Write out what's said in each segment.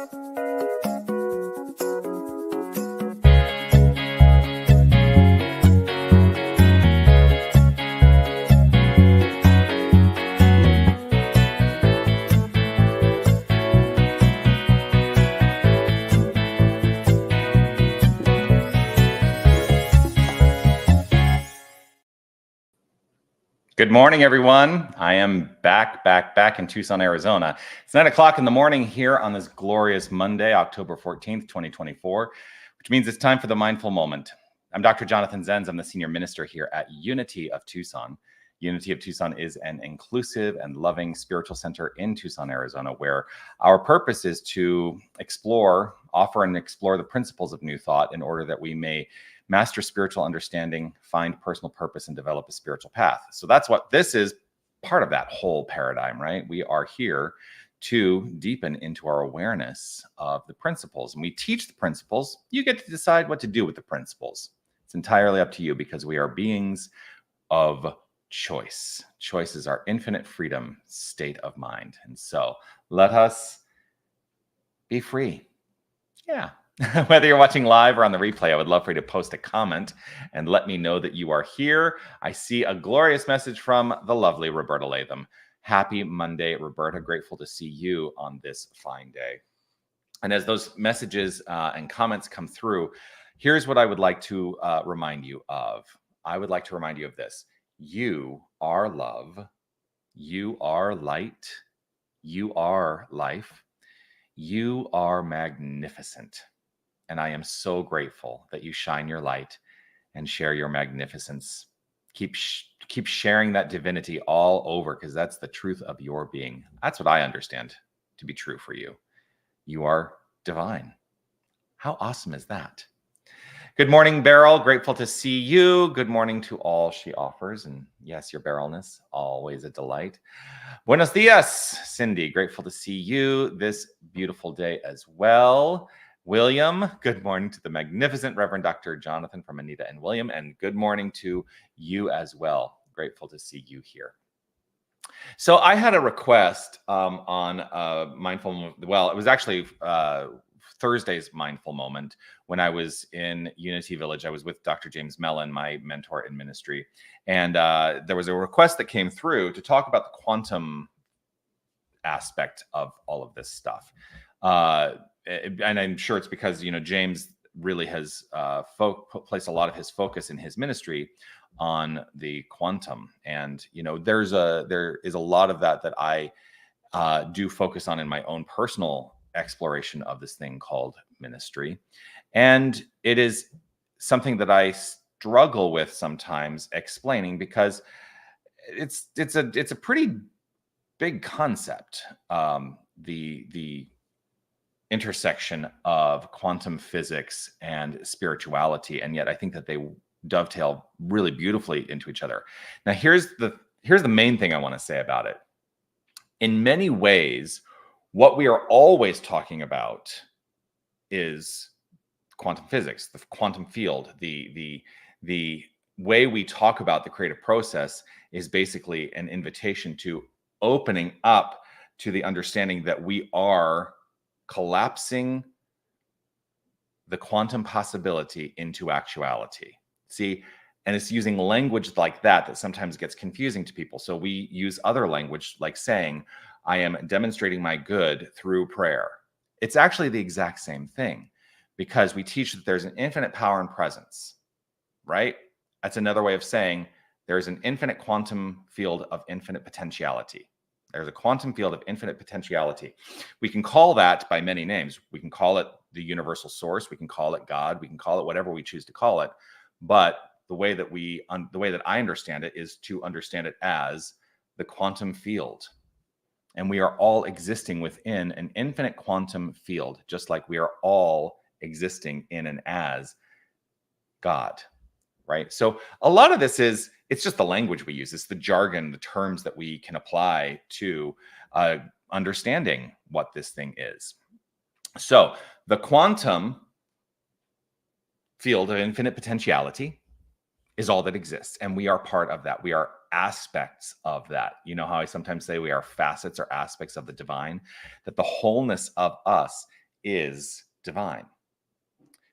Good morning, everyone. I am back in Tucson, Arizona. It's 9 o'clock in the morning here on this glorious Monday, October 14th, 2024, which means it's time for the Mindful Moment. I'm Dr. Jonathan Zenz. I'm the Senior Minister here at Unity of Tucson. Unity of Tucson is an inclusive and loving spiritual center in Tucson, Arizona, where our purpose is to offer and explore the principles of New Thought in order that we may master spiritual understanding, find personal purpose, and develop a spiritual path. So that's what this is, part of that whole paradigm, right? We are here to deepen into our awareness of the principles. And we teach the principles. You get to decide what to do with the principles. It's entirely up to you because we are beings of choice. Choice is our infinite freedom state of mind. And so let us be free. Yeah. Whether you're watching live or on the replay, I would love for you to post a comment and let me know that you are here. I see a glorious message from the lovely Roberta Latham. Happy Monday, Roberta. Grateful to see you on this fine day. And as those messages and comments come through, here's what I would like to remind you of. I would like to remind you of this. You are love. You are light. You are life. You are magnificent. And I am so grateful that you shine your light and share your magnificence. Keep sharing that divinity all over, because that's the truth of your being. That's what I understand to be true for you. You are divine. How awesome is that? Good morning, Beryl. Grateful to see you. Good morning to all she offers. And yes, your Berylness, always a delight. Buenos dias, Cindy. Grateful to see you this beautiful day as well. William, good morning to the magnificent Reverend Dr. Jonathan from Anita and William, and good morning to you as well. Grateful to see you here. So I had a request on Mindful, well, it was actually Thursday's Mindful Moment when I was in Unity Village. I was with Dr. James Mellon, my mentor in ministry, and there was a request that came through to talk about the quantum aspect of all of this stuff. And I'm sure it's because, James really has placed a lot of his focus in his ministry on the quantum. And, there is a lot of that I do focus on in my own personal exploration of this thing called ministry. And it is something that I struggle with sometimes explaining, because it's a pretty big concept. The intersection of quantum physics and spirituality, and yet I think that they dovetail really beautifully into each other. Now, here's the main thing I want to say about it. In many ways, what we are always talking about is quantum physics, the quantum field. The way we talk about the creative process is basically an invitation to opening up to the understanding that we are collapsing the quantum possibility into actuality. See, and it's using language like that sometimes gets confusing to people. So we use other language like saying, I am demonstrating my good through prayer. It's actually the exact same thing, because we teach that there's an infinite power and presence, right? That's another way of saying there's an infinite quantum field of infinite potentiality. There's a quantum field of infinite potentiality. We can call that by many names. We can call it the universal source. We can call it God. We can call it whatever we choose to call it. But the way that I understand it is to understand it as the quantum field. And we are all existing within an infinite quantum field, just like we are all existing in and as God, right? So a lot of this it's just the language we use. It's the jargon, the terms that we can apply to understanding what this thing is. So the quantum field of infinite potentiality is all that exists, and we are part of that. We are aspects of that. You know how I sometimes say we are facets or aspects of the divine, that the wholeness of us is divine.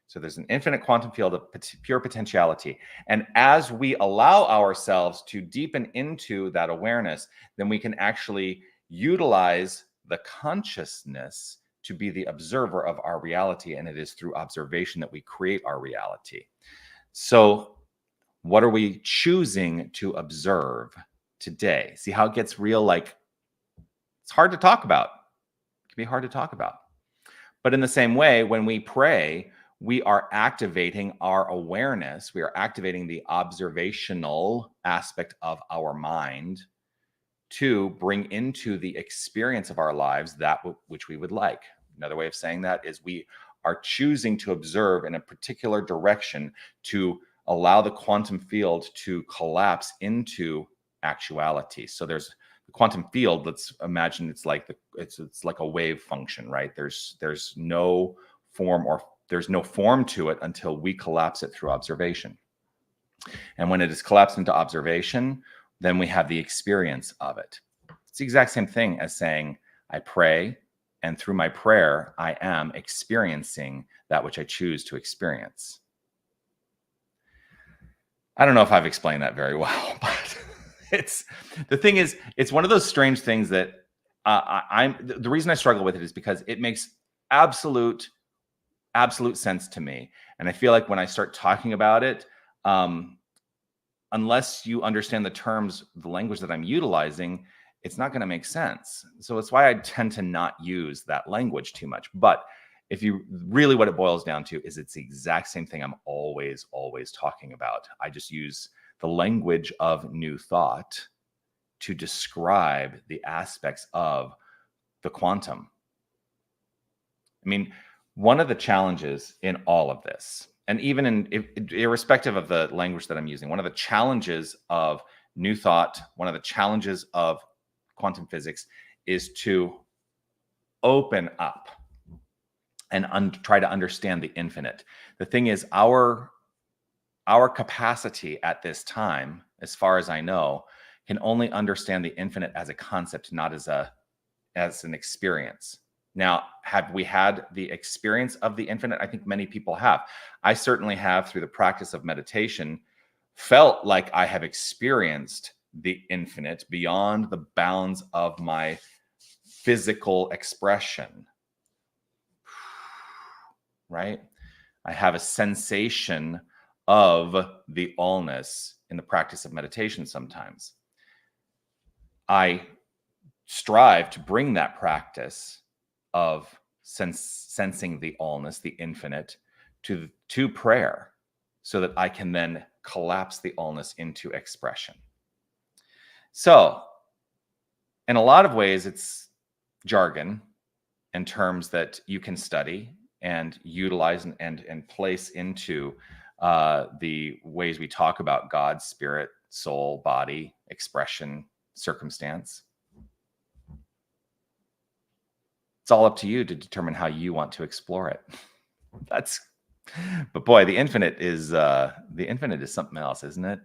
So there's an infinite quantum field of pure potentiality. And as we allow ourselves to deepen into that awareness, then we can actually utilize the consciousness to be the observer of our reality. And it is through observation that we create our reality. So what are we choosing to observe today? See how it gets real? Like, it's hard to talk about. It can be hard to talk about. But in the same way, when we pray, we are activating our awareness. We are activating the observational aspect of our mind to bring into the experience of our lives that which we would like. Another way of saying that is we are choosing to observe in a particular direction to allow the quantum field to collapse into actuality. So there's the quantum field. Let's imagine it's like it's like a wave function, right? There's no form or there's no form to it until we collapse it through observation. And when it is collapsed into observation, then we have the experience of it. It's the exact same thing as saying, I pray, and through my prayer, I am experiencing that which I choose to experience. I don't know if I've explained that very well, but it's one of those strange things that the reason I struggle with it is because it makes absolute sense to me. And I feel like when I start talking about it, unless you understand the terms, the language that I'm utilizing, it's not going to make sense. So it's why I tend to not use that language too much. But if you really, what it boils down to is it's the exact same thing I'm always talking about. I just use the language of New Thought to describe the aspects of the quantum. I mean, one of the challenges in all of this, and even irrespective of the language that I'm using, one of the challenges of New Thought, one of the challenges of quantum physics is to open up and try to understand the infinite. The thing is, our capacity at this time, as far as I know, can only understand the infinite as a concept, not as an experience. Now, have we had the experience of the infinite? I think many people have. I certainly have, through the practice of meditation, felt like I have experienced the infinite beyond the bounds of my physical expression. Right? I have a sensation of the allness in the practice of meditation sometimes. I strive to bring that practice of sensing the allness, the infinite, to prayer, so that I can then collapse the allness into expression. So, in a lot of ways, it's jargon and terms that you can study and utilize and place into the ways we talk about God, spirit, soul, body, expression, circumstance. It's all up to you to determine how you want to explore it. But boy, the infinite is something else, isn't it?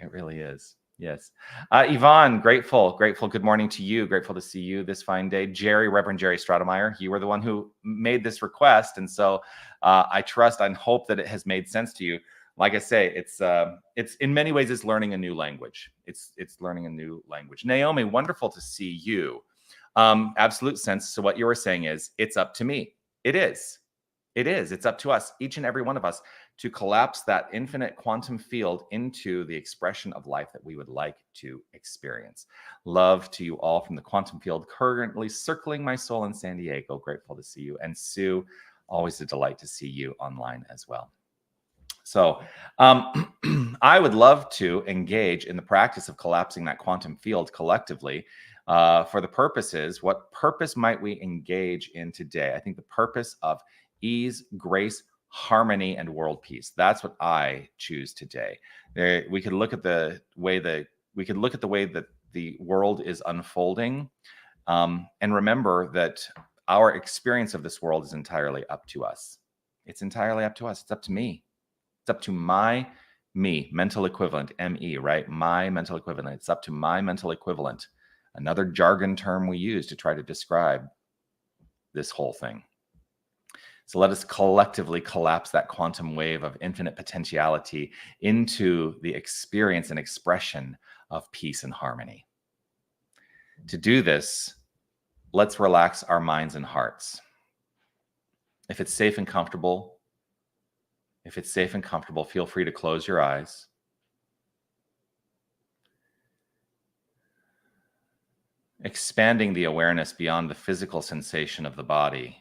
It really is. Yes. Yvonne, grateful. Good morning to you. Grateful to see you this fine day. Jerry, Reverend Jerry Stratemeyer, you were the one who made this request. And so I trust and hope that it has made sense to you. Like I say, it's in many ways, it's learning a new language. It's learning a new language. Naomi, wonderful to see you. Absolute sense. So what you were saying is, it's up to me. It is. It's up to us, each and every one of us, to collapse that infinite quantum field into the expression of life that we would like to experience. Love to you all from the quantum field, currently circling my soul in San Diego. Grateful to see you. And Sue, always a delight to see you online as well. So I would love to engage in the practice of collapsing that quantum field collectively. For the purposes, what purpose might we engage in today? I think the purpose of ease, grace, harmony, and world peace. That's what I choose today. We could look at the way that the world is unfolding, and remember that our experience of this world is entirely up to us. It's entirely up to us. It's up to me. It's up to my mental equivalent, ME, right? My mental equivalent. It's up to my mental equivalent. Another jargon term we use to try to describe this whole thing. So let us collectively collapse that quantum wave of infinite potentiality into the experience and expression of peace and harmony. To do this, let's relax our minds and hearts. If it's safe and comfortable, feel free to close your eyes. Expanding the awareness beyond the physical sensation of the body.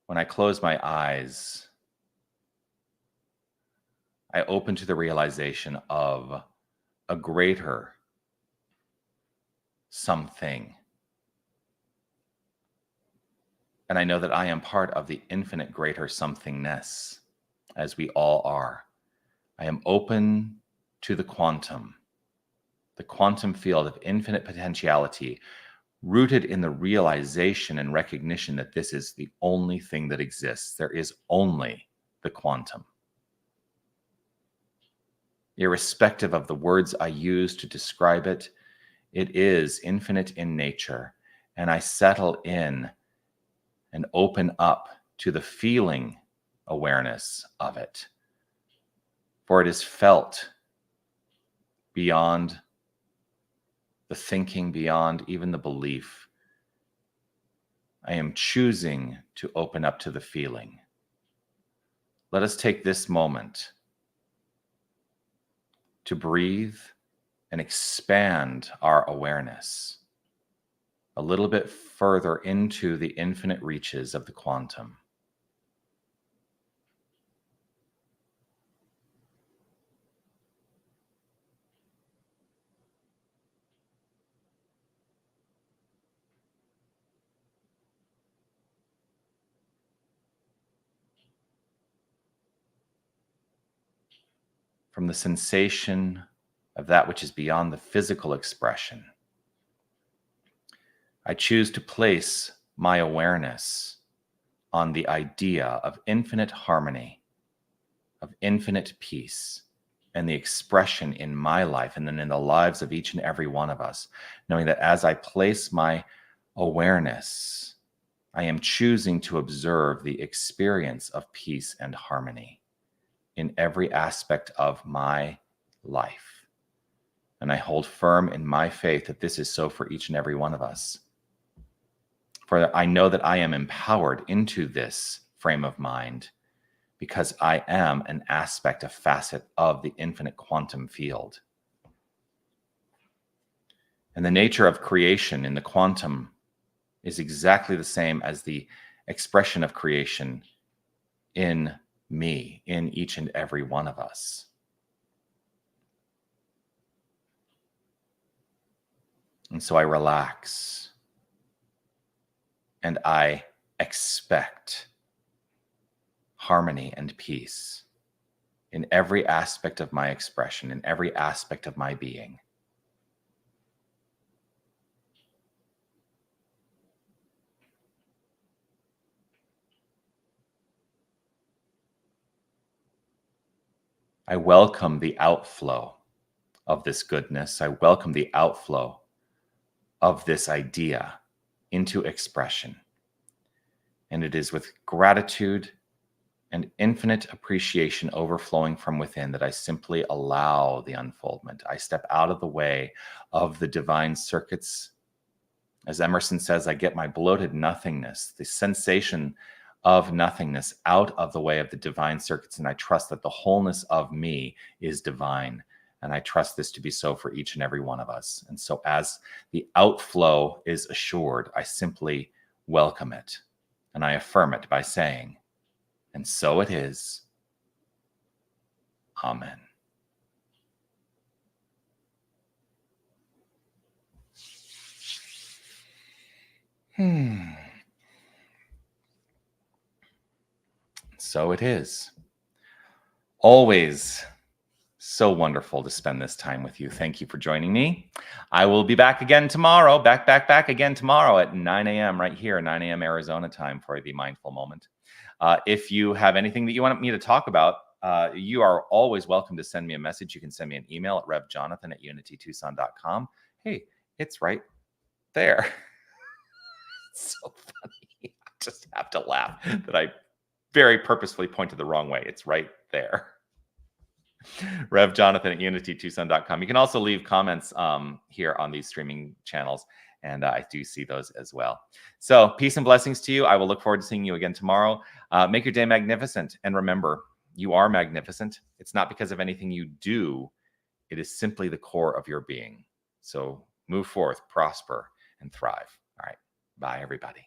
When I close my eyes, I open to the realization of a greater something. And I know that I am part of the infinite greater somethingness, as we all are. I am open to the quantum field of infinite potentiality, rooted in the realization and recognition that this is the only thing that exists. There is only the quantum. Irrespective of the words I use to describe it, it is infinite in nature, and I settle in and open up to the feeling awareness of it. For it is felt beyond the thinking, beyond even the belief. I am choosing to open up to the feeling. Let us take this moment to breathe and expand our awareness a little bit further into the infinite reaches of the quantum. From the sensation of that which is beyond the physical expression, I choose to place my awareness on the idea of infinite harmony, of infinite peace, and the expression in my life and then in the lives of each and every one of us, knowing that as I place my awareness, I am choosing to observe the experience of peace and harmony in every aspect of my life. And I hold firm in my faith that this is so for each and every one of us. For I know that I am empowered into this frame of mind because I am an aspect, a facet of the infinite quantum field. And the nature of creation in the quantum is exactly the same as the expression of creation in me, in each and every one of us. And so I relax and I expect harmony and peace in every aspect of my expression, in every aspect of my being. I welcome the outflow of this goodness. I welcome the outflow of this idea into expression. And it is with gratitude and infinite appreciation overflowing from within that I simply allow the unfoldment. I step out of the way of the divine circuits. As Emerson says, I get my bloated nothingness, the sensation of nothingness, out of the way of the divine circuits, and I trust that the wholeness of me is divine. And I trust this to be so for each and every one of us. And so as the outflow is assured, I simply welcome it. And I affirm it by saying, and so it is. Amen. So it is. Always so wonderful to spend this time with you. Thank you for joining me. I will be back again tomorrow, back again tomorrow at 9 a.m. right here, 9 a.m. Arizona time for the Mindful Moment. If you have anything that you want me to talk about, you are always welcome to send me a message. You can send me an email at revjonathan@unitytucson.com. Hey, it's right there. It's so funny. I just have to to laugh that I very purposefully pointed the wrong way. It's right there. Rev Jonathan at unitytucson.com. You can also leave comments here on these streaming channels, and I do see those as well. So peace and blessings to you. I will look forward to seeing you again tomorrow. Make your day magnificent. And remember, you are magnificent. It's not because of anything you do. It is simply the core of your being. So move forth, prosper, and thrive. All right. Bye, everybody.